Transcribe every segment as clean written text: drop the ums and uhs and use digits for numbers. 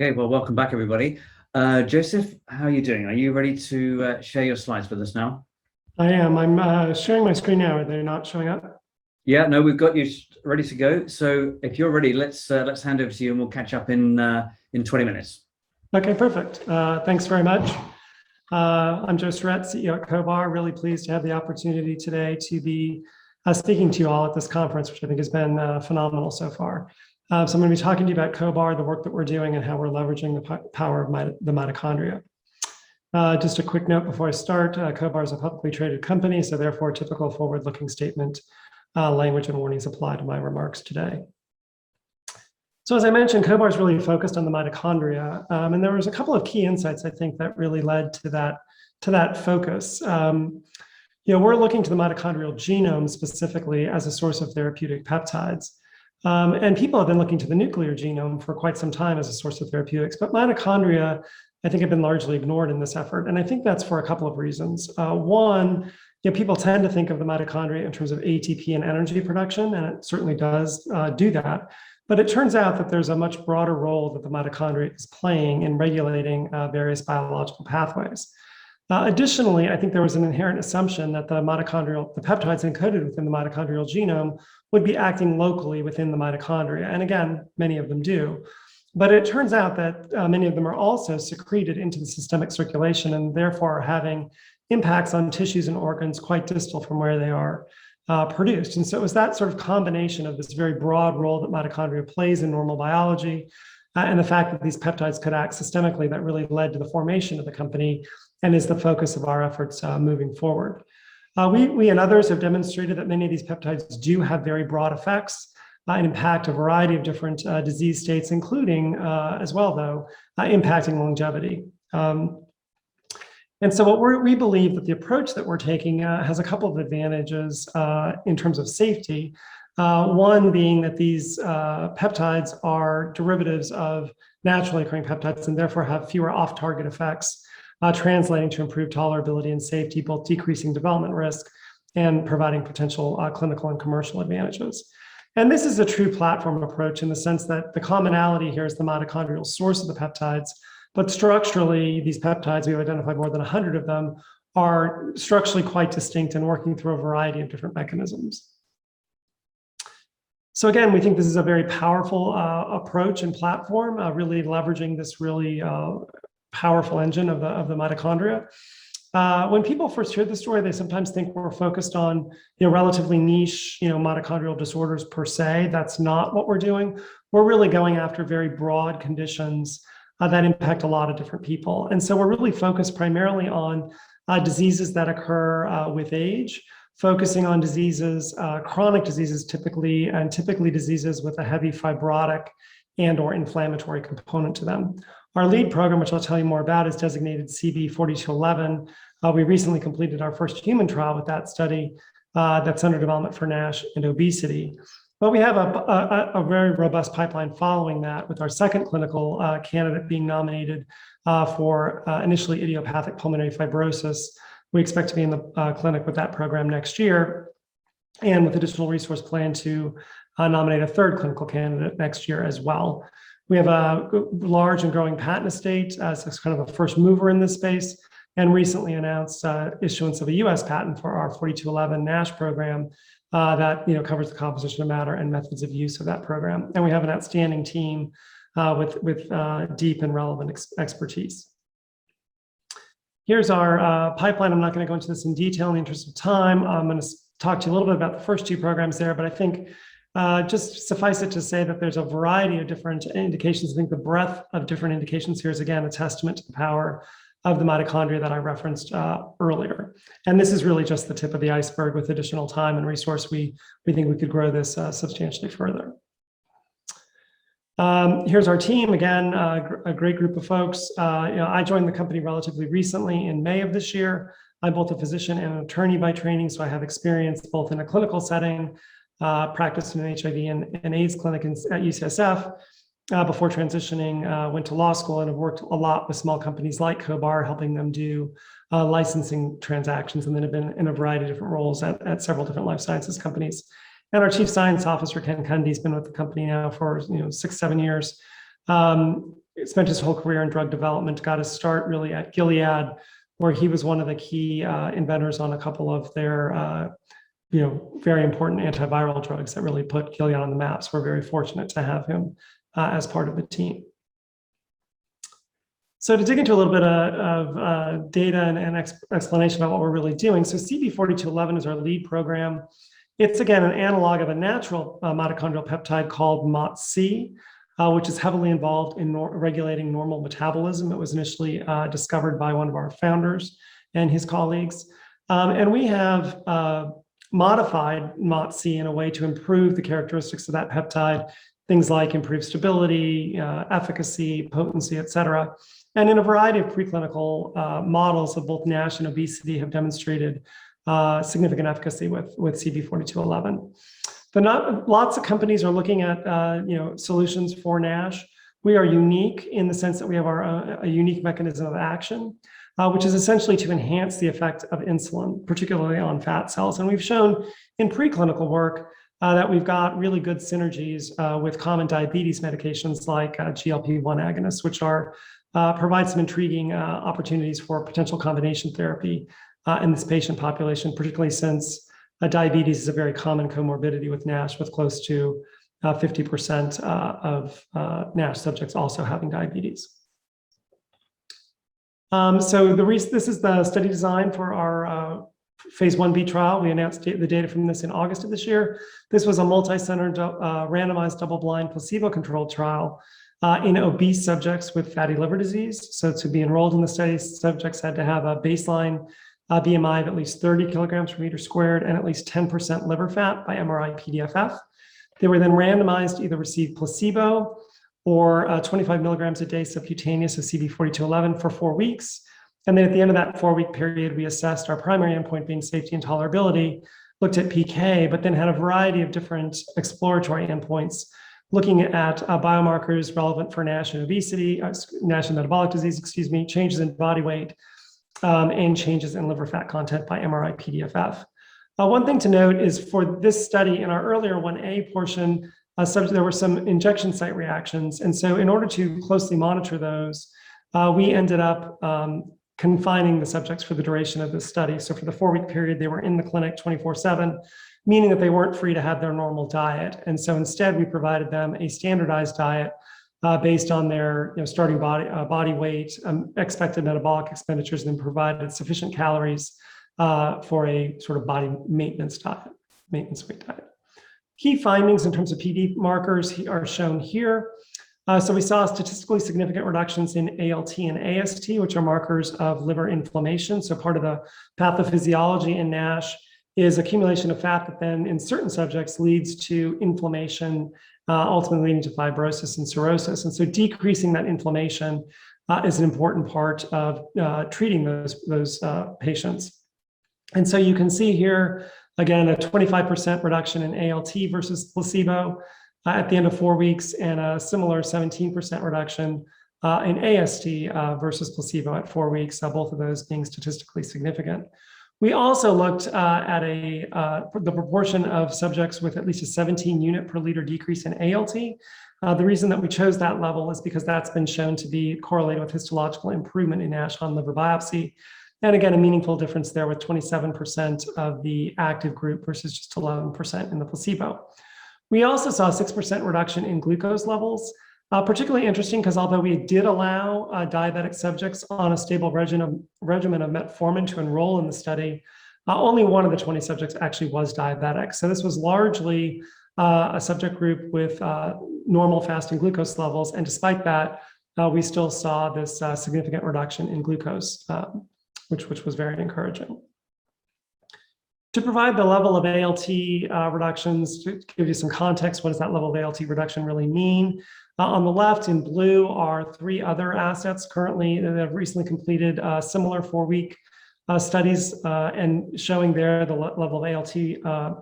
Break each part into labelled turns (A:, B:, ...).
A: Okay, well, welcome back, everybody. Joseph, how are you doing? Are you ready to share your slides with us now?
B: I am. I'm sharing my screen now. Are they not showing up?
A: Yeah, no, we've got you ready to go. So if you're ready, let's hand over to you, and we'll catch up in 20 minutes.
B: Okay, perfect. Thanks very much. I'm Joe Sarret, CEO at Cohbar. Really pleased to have the opportunity today to be speaking to you all at this conference, which I think has been phenomenal so far. So I'm going to be talking to you about Cohbar, the work that we're doing, and how we're leveraging the power of the mitochondria. Just a quick note before I start, Cohbar is a publicly traded company, so therefore typical forward-looking statement language and warnings apply to my remarks today. So as I mentioned, Cohbar is really focused on the mitochondria, and there was a couple of key insights I think that really led to that focus. We're looking to the mitochondrial genome specifically as a source of therapeutic peptides. And people have been looking to the nuclear genome for quite some time as a source of therapeutics, but mitochondria, I think, have been largely ignored in this effort. And I think that's for a couple of reasons. One, people tend to think of the mitochondria in terms of ATP and energy production, and it certainly does do that. But it turns out that there's a much broader role that the mitochondria is playing in regulating various biological pathways. Additionally, I think there was an inherent assumption that the peptides encoded within the mitochondrial genome would be acting locally within the mitochondria. And again, many of them do. But it turns out that many of them are also secreted into the systemic circulation and therefore are having impacts on tissues and organs quite distal from where they are produced. And so it was that sort of combination of this very broad role that mitochondria plays in normal biology and the fact that these peptides could act systemically that really led to the formation of the company and is the focus of our efforts moving forward. We and others have demonstrated that many of these peptides do have very broad effects and impact a variety of different disease states, including as well, though, impacting longevity. And so we believe that the approach that we're taking has a couple of advantages in terms of safety. One being that these peptides are derivatives of naturally occurring peptides and therefore have fewer off-target effects, translating to improved tolerability and safety, both decreasing development risk and providing potential clinical and commercial advantages. And this is a true platform approach in the sense that the commonality here is the mitochondrial source of the peptides, but structurally, these peptides, we've identified more than 100 of them, are structurally quite distinct and working through a variety of different mechanisms. So again, we think this is a very powerful approach and platform, really leveraging this really powerful engine of the mitochondria. When people first hear the story, they sometimes think we're focused on relatively niche mitochondrial disorders per se. That's not what we're doing. We're really going after very broad conditions that impact a lot of different people. And so we're really focused primarily on diseases that occur with age, focusing on diseases, chronic diseases typically diseases with a heavy fibrotic and or inflammatory component to them. Our lead program, which I'll tell you more about, is designated CB4211. We recently completed our first human trial with that study that's under development for NASH and obesity. But we have a very robust pipeline following that, with our second clinical candidate being nominated for initially idiopathic pulmonary fibrosis. We expect to be in the clinic with that program next year, and with additional resource plan to nominate a third clinical candidate next year as well. We have a large and growing patent estate as kind of a first mover in this space, and recently announced issuance of a US patent for our 4211 NASH program that covers the composition of matter and methods of use of that program. And we have an outstanding team with deep and relevant expertise. Here's our pipeline. I'm not going to go into this in detail in the interest of time. I'm going to talk to you a little bit about the first two programs there, but I think just suffice it to say that there's a variety of different indications. I think the breadth of different indications here is, again, a testament to the power of the mitochondria that I referenced earlier. And this is really just the tip of the iceberg. With additional time and resource, we think we could grow this substantially further. Here's our team. Again, a great group of folks. I joined the company relatively recently in May of this year. I'm both a physician and an attorney by training, so I have experience both in a clinical setting, practiced in an HIV and AIDS clinic at UCSF, before transitioning, went to law school and have worked a lot with small companies like Cohbar, helping them do licensing transactions, and then have been in a variety of different roles at several different life sciences companies. And our chief science officer, Ken Cundy, has been with the company now for 6-7 years. spent his whole career in drug development, got his start really at Gilead, where he was one of the key inventors on a couple of their very important antiviral drugs that really put Gilead on the map. So we're very fortunate to have him as part of the team. So to dig into a little bit of data and explanation about what we're really doing. So CB4211 is our lead program. It's, again, an analog of a natural mitochondrial peptide called MOTC, which is heavily involved in regulating normal metabolism. It was initially discovered by one of our founders and his colleagues. And we have modified MOTC in a way to improve the characteristics of that peptide, things like improved stability, efficacy, potency, et cetera. And in a variety of preclinical models of both NASH and obesity have demonstrated significant efficacy with CB4211. Lots of companies are looking at solutions for NASH. We are unique in the sense that we have a unique mechanism of action, which is essentially to enhance the effect of insulin, particularly on fat cells. And we've shown in preclinical work that we've got really good synergies with common diabetes medications like GLP-1 agonists, which provide some intriguing opportunities for potential combination therapy in this patient population, particularly since diabetes is a very common comorbidity with NASH, with close to 50% of NASH subjects also having diabetes. So this is the study design for our phase 1b trial. We announced the data from this in August of this year. This was a multi-center randomized double-blind placebo-controlled trial in obese subjects with fatty liver disease. So to be enrolled in the study, subjects had to have a baseline BMI of at least 30 kilograms per meter squared and at least 10% liver fat by MRI-PDFF. They were then randomized to either receive placebo or 25 milligrams a day subcutaneous of CB4211 for 4 weeks. And then at the end of that 4-week period, we assessed our primary endpoint being safety and tolerability, looked at PK, but then had a variety of different exploratory endpoints, looking at biomarkers relevant for NASH and obesity, NASH and metabolic disease, changes in body weight, and changes in liver fat content by MRI-PDFF. One thing to note is for this study, in our earlier 1A portion, there were some injection site reactions. And so in order to closely monitor those, we ended up confining the subjects for the duration of this study. So for the 4-week period, they were in the clinic 24/7, meaning that they weren't free to have their normal diet. And so instead, we provided them a standardized diet based on their starting body weight, expected metabolic expenditures, and then provided sufficient calories for a sort of body maintenance weight diet. Key findings in terms of PD markers are shown here. So we saw statistically significant reductions in ALT and AST, which are markers of liver inflammation. So part of the pathophysiology in NASH is accumulation of fat that then in certain subjects leads to inflammation, ultimately leading to fibrosis and cirrhosis. And so decreasing that inflammation is an important part of treating those patients. And so you can see here, again, a 25% reduction in ALT versus placebo at the end of 4 weeks, and a similar 17% reduction in AST versus placebo at 4 weeks, both of those being statistically significant. We also looked at the proportion of subjects with at least a 17 unit per liter decrease in ALT. The reason that we chose that level is because that's been shown to be correlated with histological improvement in NASH on liver biopsy. And again, a meaningful difference there with 27% of the active group versus just 11% in the placebo. We also saw a 6% reduction in glucose levels. Particularly interesting because although we did allow diabetic subjects on a stable regimen of metformin to enroll in the study, only one of the 20 subjects actually was diabetic. So this was largely a subject group with normal fasting glucose levels. And despite that, we still saw this significant reduction in glucose, which was very encouraging. To provide the level of ALT reductions, to give you some context, what does that level of ALT reduction really mean? On the left in blue are 3 other assets currently that have recently completed similar 4-week studies and showing there the level of ALT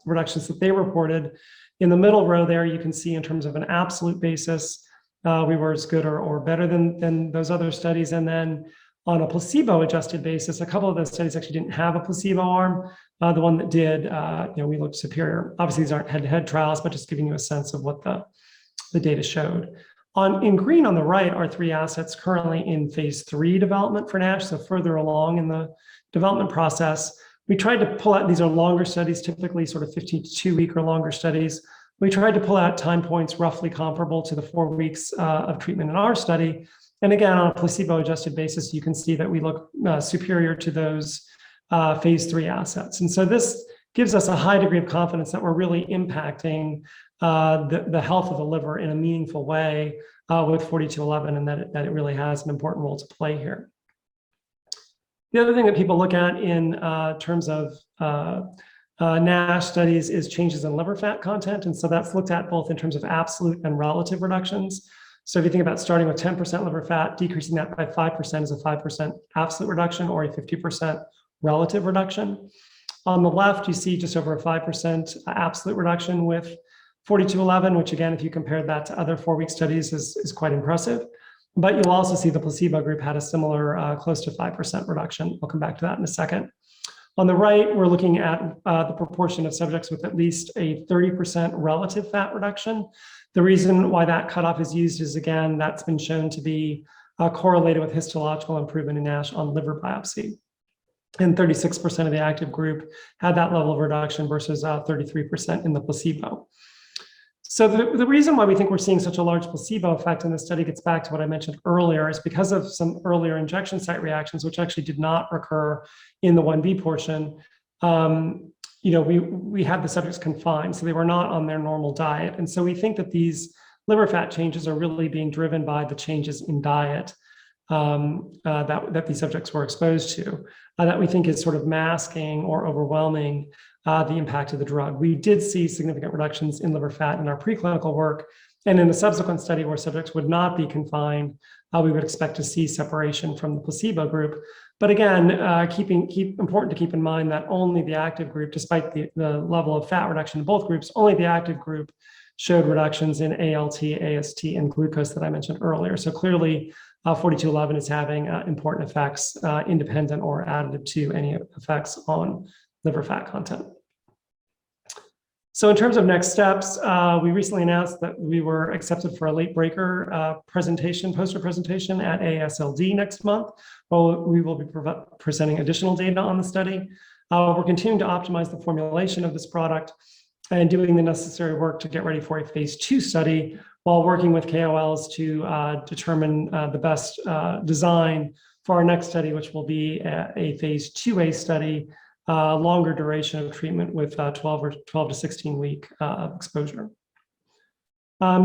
B: reductions that they reported. In the middle row there, you can see in terms of an absolute basis, we were as good or better than those other studies. And then on a placebo-adjusted basis, a couple of those studies actually didn't have a placebo arm. The one that did, we looked superior. Obviously, these aren't head-to-head trials, but just giving you a sense of what the data showed. In green on the right are 3 assets currently in phase 3 development for NASH, so further along in the development process. We tried to pull out, these are longer studies, typically sort of 52-week or longer studies. We tried to pull out time points roughly comparable to the 4 weeks of treatment in our study. And again, on a placebo-adjusted basis, you can see that we look superior to those phase 3 assets. And so this gives us a high degree of confidence that we're really impacting the health of the liver in a meaningful way with 4211, and that it really has an important role to play here. The other thing that people look at in terms of NASH studies is changes in liver fat content. And so that's looked at both in terms of absolute and relative reductions. So if you think about starting with 10% liver fat, decreasing that by 5% is a 5% absolute reduction or a 50% relative reduction. On the left, you see just over a 5% absolute reduction with 4211, which again, if you compare that to other 4-week studies is quite impressive. But you'll also see the placebo group had a similar close to 5% reduction. I'll come back to that in a second. On the right, we're looking at the proportion of subjects with at least a 30% relative fat reduction. The reason why that cutoff is used is, again, that's been shown to be correlated with histological improvement in NASH on liver biopsy. And 36% of the active group had that level of reduction versus 33% in the placebo. So the reason why we think we're seeing such a large placebo effect in this study gets back to what I mentioned earlier, is because of some earlier injection site reactions, which actually did not occur in the 1B portion. We had the subjects confined, so they were not on their normal diet. And so we think that these liver fat changes are really being driven by the changes in diet that these subjects were exposed to, that we think is sort of masking or overwhelming the impact of the drug. We did see significant reductions in liver fat in our preclinical work, and in the subsequent study where subjects would not be confined, we would expect to see separation from the placebo group. But again, important to keep in mind that only the active group, despite the level of fat reduction in both groups, only the active group showed reductions in ALT, AST, and glucose that I mentioned earlier. So clearly, 4211 is having important effects independent or additive to any effects on liver fat content. So in terms of next steps, we recently announced that we were accepted for a late breaker poster presentation at AASLD next month. We will be presenting additional data on the study. We're continuing to optimize the formulation of this product and doing the necessary work to get ready for a phase 2 study while working with KOLs to determine the best design for our next study, which will be a phase 2A study, longer duration of treatment with 12 to 16 week exposure.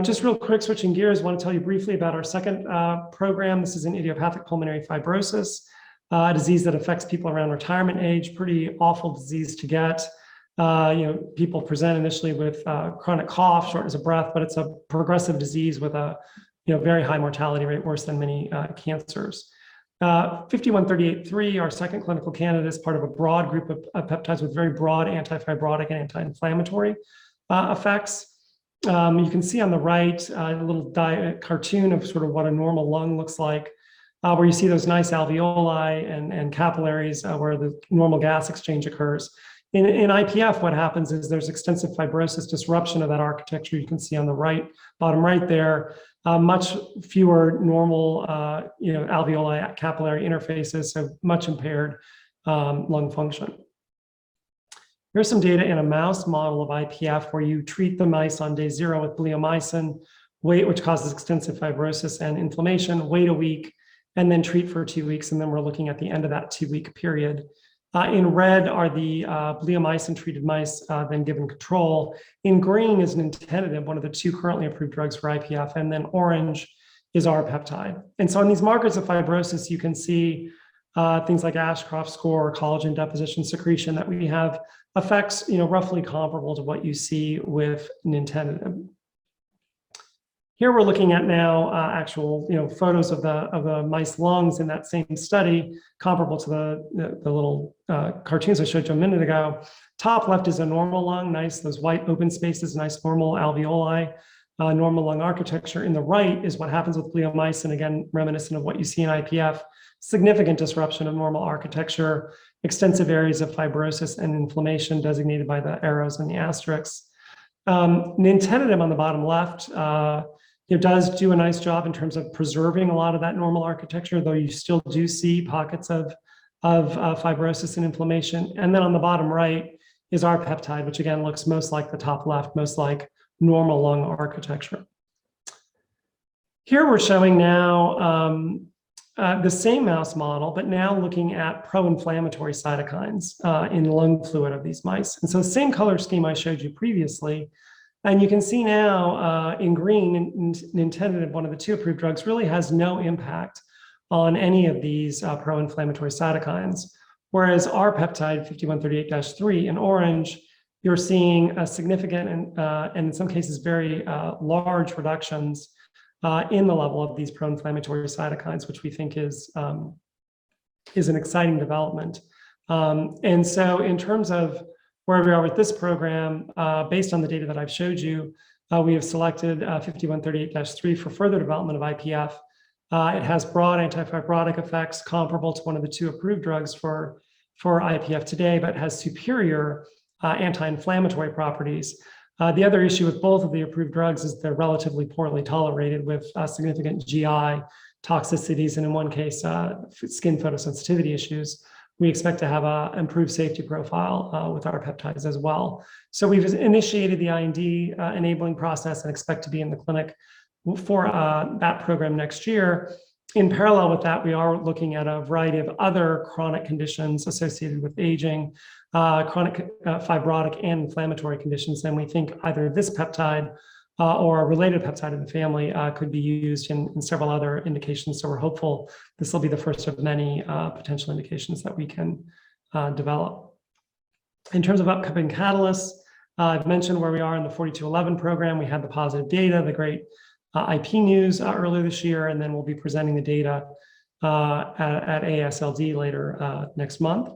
B: Just real quick, switching gears, I want to tell you briefly about our second program. This is an idiopathic pulmonary fibrosis, a disease that affects people around retirement age, pretty awful disease to get. People present initially with chronic cough, shortness of breath, but it's a progressive disease with a very high mortality rate, worse than many cancers. 51383, our second clinical candidate, is part of a broad group of peptides with very broad anti-fibrotic and anti-inflammatory effects. You can see on the right a little cartoon of sort of what a normal lung looks like, where you see those nice alveoli and capillaries where the normal gas exchange occurs. In IPF, what happens is there's extensive fibrosis, disruption of that architecture. You can see on the right, bottom right there, much fewer normal, alveoli capillary interfaces, so much impaired lung function. Here's some data in a mouse model of IPF where you treat the mice on day 0 with bleomycin, which causes extensive fibrosis and inflammation, wait a week, and then treat for 2 weeks. And then we're looking at the end of that 2-week period. In red are the bleomycin-treated mice then given control. In green is nintedanib, one of the 2 currently approved drugs for IPF, and then orange is our peptide. And so in these markers of fibrosis, you can see things like Ashcroft score, collagen deposition, secretion, that we have effects roughly comparable to what you see with nintedanib. Here we're looking at now actual photos of the mice lungs in that same study, comparable to the little cartoons I showed you a minute ago. Top left is a normal lung, nice, those white open spaces, nice normal alveoli, normal lung architecture. In the right is what happens with bleomycin, again, reminiscent of what you see in IPF, significant disruption of normal architecture, extensive areas of fibrosis and inflammation designated by the arrows and the asterisks. Nintedanib on the bottom left does do a nice job in terms of preserving a lot of that normal architecture, though you still do see pockets of fibrosis and inflammation. And then on the bottom right is our peptide, which again looks most like the top left, most like normal lung architecture. Here we're showing now the same mouse model, but now looking at pro-inflammatory cytokines in lung fluid of these mice. And so the same color scheme I showed you previously. And you can see now in green, nintedanib, one of the two approved drugs, really has no impact on any of these pro-inflammatory cytokines. Whereas our peptide 5138-3 in orange, you're seeing a significant and in some cases very large reductions in the level of these pro-inflammatory cytokines, which we think is an exciting development. And so in terms of where we are with this program, based on the data that I've showed you, we have selected 5138-3 for further development of IPF. It has broad antifibrotic effects comparable to one of the two approved drugs for IPF today, but has superior anti-inflammatory properties. The other issue with both of the approved drugs is they're relatively poorly tolerated with significant GI toxicities, and in one case, skin photosensitivity issues. We expect to have an improved safety profile with our peptides as well. So we've initiated the IND enabling process and expect to be in the clinic for that program next year. In parallel with that, we are looking at a variety of other chronic conditions associated with aging, chronic fibrotic and inflammatory conditions. And we think either this peptide or a related peptide in the family could be used in several other indications. So we're hopeful this will be the first of many potential indications that we can develop. In terms of upcoming catalysts, I've mentioned where we are in the 4211 program. We had the positive data, the great IP news earlier this year, and then we'll be presenting the data at AASLD later next month.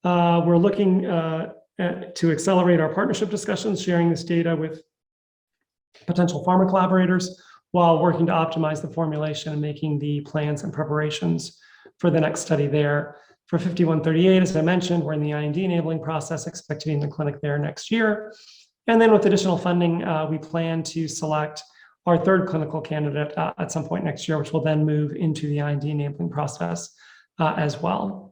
B: We're looking to accelerate our partnership discussions, sharing this data with potential pharma collaborators while working to optimize the formulation and making the plans and preparations for the next study there. For 5138, as I mentioned, we're in the IND enabling process, expect to be in the clinic there next year. And then with additional funding, we plan to select our third clinical candidate at some point next year, which will then move into the IND enabling process as well.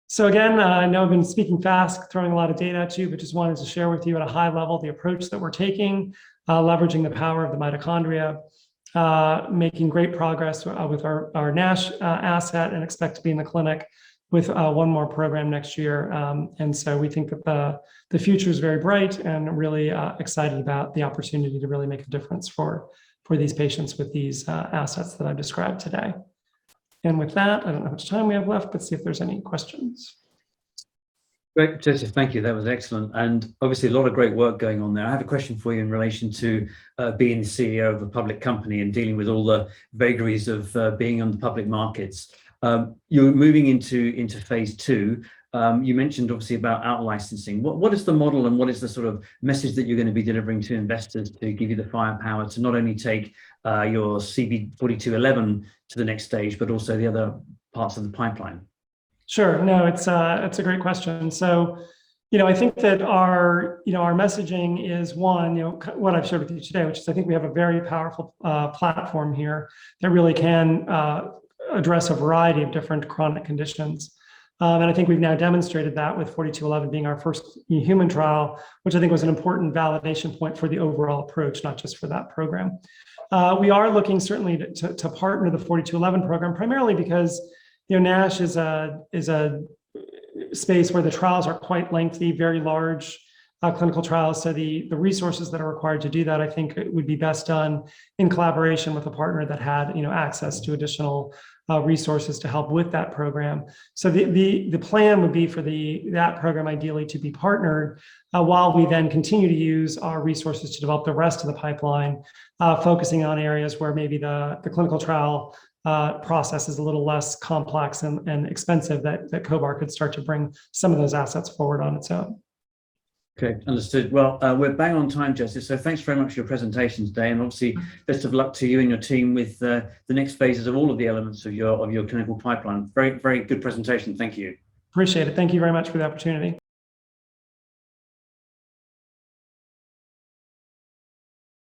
B: So again, I know I've been speaking fast, throwing a lot of data at you, but just wanted to share with you at a high level the approach that we're taking, leveraging the power of the mitochondria, making great progress with our NASH asset, and expect to be in the clinic with one more program next year. And so we think that the future is very bright, and really excited about the opportunity to really make a difference for these patients with these assets that I've described today. And with that, I don't know how much time we have left, but see if there's any questions.
A: Great, Joseph, thank you. That was excellent. And obviously a lot of great work going on there. I have a question for you in relation to being the CEO of a public company and dealing with all the vagaries of being on the public markets. You're moving into phase 2. You mentioned obviously about out-licensing. What is the model and what is the sort of message that you're going to be delivering to investors to give you the firepower to not only take your CB4211 to the next stage, but also the other parts of the pipeline?
B: Sure. No, it's a great question. So, I think that our messaging is one, what I've shared with you today, which is I think we have a very powerful platform here that really can address a variety of different chronic conditions. And I think we've now demonstrated that with 4211 being our first human trial, which I think was an important validation point for the overall approach, not just for that program. We are looking certainly to partner the 4211 program, primarily because NASH is a space where the trials are quite lengthy, very large clinical trials. So the resources that are required to do that, I think, it would be best done in collaboration with a partner that had access to additional resources to help with that program. So the plan would be for that program ideally to be partnered while we then continue to use our resources to develop the rest of the pipeline, focusing on areas where maybe the clinical trial process is a little less complex and expensive, that Cohbar could start to bring some of those assets forward on its own.
A: Okay, understood. Well, we're bang on time, Joseph. So thanks very much for your presentation today, and obviously best of luck to you and your team with the next phases of all of the elements of your clinical pipeline. Very, very good presentation. Thank you.
B: Appreciate it. Thank you very much for the opportunity.